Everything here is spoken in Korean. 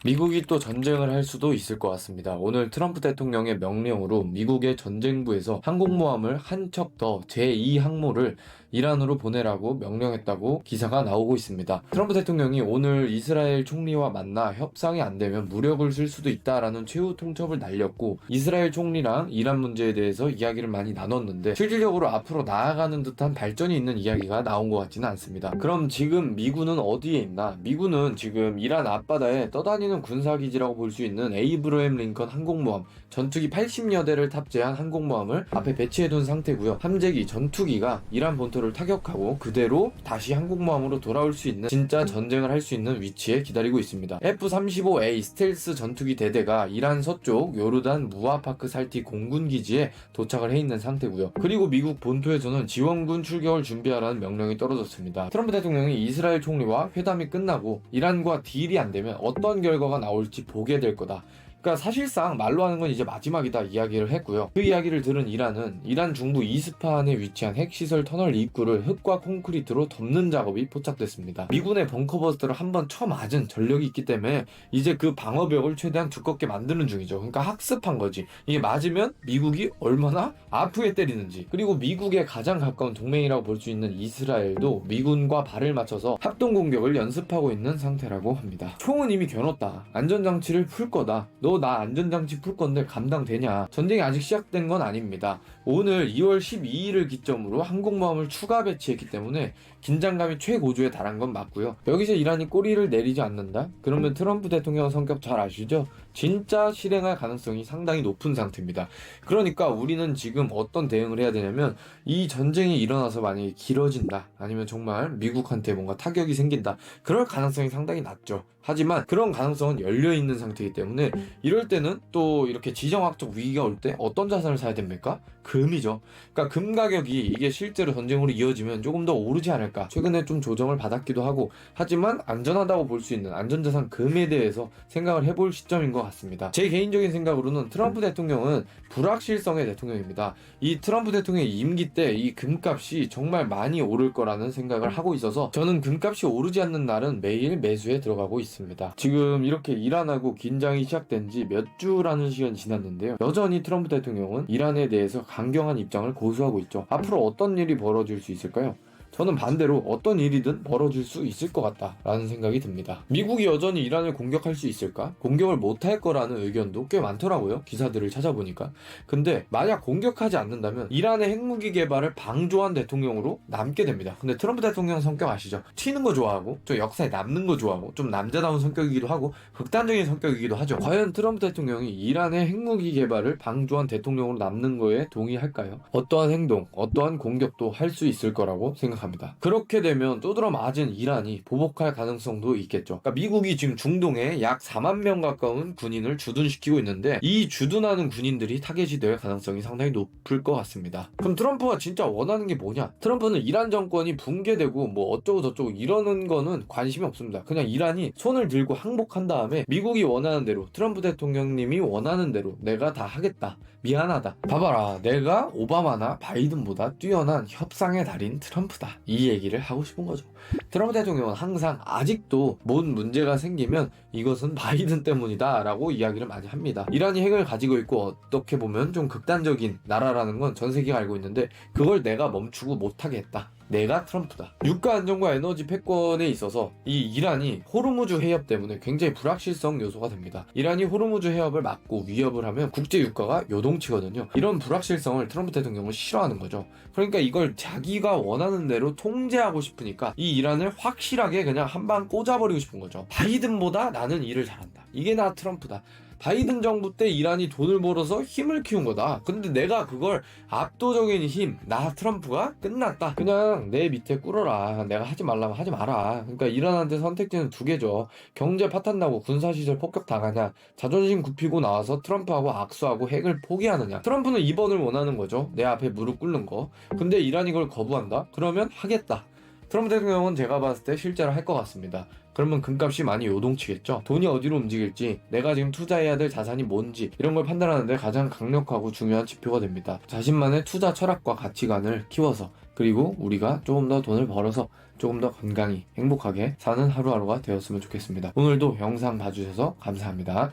미국이 또 전쟁을 할 수도 있을 것 같습니다. 오늘 트럼프 대통령의 명령으로 미국의 전쟁부에서 항공모함을 한 척 더 제2항모를 이란으로 보내라고 명령했다고 기사가 나오고 있습니다. 트럼프 대통령이 오늘 이스라엘 총리와 만나 협상이 안 되면 무력을 쓸 수도 있다라는 최후 통첩을 날렸고, 이스라엘 총리랑 이란 문제에 대해서 이야기를 많이 나눴는데 실질적으로 앞으로 나아가는 듯한 발전이 있는 이야기가 나온 것 같지는 않습니다. 그럼 지금 미군은 어디에 있나? 미군은 지금 이란 앞바다에 떠다니는 군사기지라고 볼 수 있는 에이브러햄 링컨 항공모함, 전투기 80여 대를 탑재한 항공모함을 앞에 배치해둔 상태고요. 함재기, 전투기가 이란 본토를 타격하고 그대로 다시 항공모함으로 돌아올 수 있는, 진짜 전쟁을 할 수 있는 위치에 기다리고 있습니다. F-35A 스텔스 전투기 대대가 이란 서쪽 요르단 무아파크 살티 공군기지에 도착을 해 있는 상태고요. 그리고 미국 본토에서는 지원군 출격을 준비하라는 명령이 떨어졌습니다. 트럼프 대통령이 이스라엘 총리와 회담이 끝나고 이란과 딜이 안 되면 어떤 결과가 나올지 보게 될 거다. 그러니까 사실상 말로 하는 건 이제 마지막이다 이야기를 했고요. 그 이야기를 들은 이란은 이란 중부 이스파한에 위치한 핵시설 터널 입구를 흙과 콘크리트로 덮는 작업이 포착됐습니다. 미군의 벙커버스터를 한번 쳐맞은 전력이 있기 때문에 이제 그 방어벽을 최대한 두껍게 만드는 중이죠. 그러니까 학습한 거지. 이게 맞으면 미국이 얼마나 아프게 때리는지. 그리고 미국에 가장 가까운 동맹이라고 볼 수 있는 이스라엘도 미군과 발을 맞춰서 합동 공격을 연습하고 있는 상태라고 합니다. 총은 이미 겨눴다. 안전장치를 풀 거다. 너 나 안전장치 풀 건데 감당되냐? 전쟁이 아직 시작된 건 아닙니다. 오늘 2월 12일을 기점으로 항공모함을 추가 배치했기 때문에 긴장감이 최고조에 달한 건 맞고요. 여기서 이란이 꼬리를 내리지 않는다? 그러면 트럼프 대통령 성격 잘 아시죠? 진짜 실행할 가능성이 상당히 높은 상태입니다. 그러니까 우리는 지금 어떤 대응을 해야 되냐면, 이 전쟁이 일어나서 만약에 길어진다, 아니면 정말 미국한테 뭔가 타격이 생긴다, 그럴 가능성이 상당히 낮죠. 하지만 그런 가능성은 열려있는 상태이기 때문에 이럴 때는 또 이렇게 지정학적 위기가 올 때 어떤 자산을 사야 됩니까? 금이죠. 그러니까 금 가격이 이게 실제로 전쟁으로 이어지면 조금 더 오르지 않을까, 최근에 좀 조정을 받았기도 하고, 하지만 안전하다고 볼 수 있는 안전자산 금에 대해서 생각을 해볼 시점인 것 같습니다. 제 개인적인 생각으로는 트럼프 대통령은 불확실성의 대통령입니다. 이 트럼프 대통령의 임기 때 이 금값이 정말 많이 오를 거라는 생각을 하고 있어서 저는 금값이 오르지 않는 날은 매일 매수에 들어가고 있습니다. 지금 이렇게 이란하고 긴장이 시작된 지 몇 주라는 시간이 지났는데요. 여전히 트럼프 대통령은 이란에 대해서 강경한 입장을 고수하고 있죠. 앞으로 어떤 일이 벌어질 수 있을까요? 저는 반대로 어떤 일이든 벌어질 수 있을 것 같다라는 생각이 듭니다. 미국이 여전히 이란을 공격할 수 있을까? 공격을 못할 거라는 의견도 꽤 많더라고요. 기사들을 찾아보니까. 근데 만약 공격하지 않는다면 이란의 핵무기 개발을 방조한 대통령으로 남게 됩니다. 근데 트럼프 대통령 성격 아시죠? 튀는 거 좋아하고 좀 역사에 남는 거 좋아하고 좀 남자다운 성격이기도 하고 극단적인 성격이기도 하죠. 과연 트럼프 대통령이 이란의 핵무기 개발을 방조한 대통령으로 남는 거에 동의할까요? 어떠한 행동, 어떠한 공격도 할 수 있을 거라고 생각합니다. 그렇게 되면 두드러 맞은 이란이 보복할 가능성도 있겠죠. 그러니까 미국이 지금 중동에 약 4만 명 가까운 군인을 주둔시키고 있는데 이 주둔하는 군인들이 타겟이 될 가능성이 상당히 높을 것 같습니다. 그럼 트럼프가 진짜 원하는 게 뭐냐? 트럼프는 이란 정권이 붕괴되고 뭐 어쩌고 저쩌고 이러는 거는 관심이 없습니다. 그냥 이란이 손을 들고 항복한 다음에 미국이 원하는 대로, 트럼프 대통령님이 원하는 대로 내가 다 하겠다. 미안하다. 봐봐라. 내가 오바마나 바이든보다 뛰어난 협상의 달인 트럼프다. 이 얘기를 하고 싶은 거죠. 트럼프 대통령은 항상 아직도 뭔 문제가 생기면 이것은 바이든 때문이다 라고 이야기를 많이 합니다. 이란이 핵을 가지고 있고 어떻게 보면 좀 극단적인 나라라는 건 전 세계가 알고 있는데 그걸 내가 멈추고 못하게 했다. 내가 트럼프다. 유가 안정과 에너지 패권에 있어서 이 이란이 호르무즈 해협 때문에 굉장히 불확실성 요소가 됩니다. 이란이 호르무즈 해협을 막고 위협을 하면 국제 유가가 요동치거든요. 이런 불확실성을 트럼프 대통령은 싫어하는 거죠. 그러니까 이걸 자기가 원하는 대로 통제하고 싶으니까 이 이란을 확실하게 그냥 한 방 꽂아버리고 싶은 거죠. 바이든보다 나는 일을 잘한다. 이게 나 트럼프다. 바이든 정부 때 이란이 돈을 벌어서 힘을 키운 거다. 근데 내가 그걸 압도적인 힘, 나 트럼프가 끝났다. 그냥 내 밑에 꿇어라. 내가 하지 말라면 하지 마라. 그러니까 이란한테 선택지는 두 개죠. 경제 파탄 나고 군사시설 폭격 당하냐, 자존심 굽히고 나와서 트럼프하고 악수하고 핵을 포기하느냐. 트럼프는 2번을 원하는 거죠. 내 앞에 무릎 꿇는 거. 근데 이란이 그걸 거부한다? 그러면 하겠다. 트럼프 대통령은 제가 봤을 때 실제로 할 것 같습니다. 그러면 금값이 많이 요동치겠죠. 돈이 어디로 움직일지, 내가 지금 투자해야 될 자산이 뭔지 이런 걸 판단하는데 가장 강력하고 중요한 지표가 됩니다. 자신만의 투자 철학과 가치관을 키워서, 그리고 우리가 조금 더 돈을 벌어서 조금 더 건강히 행복하게 사는 하루하루가 되었으면 좋겠습니다. 오늘도 영상 봐주셔서 감사합니다.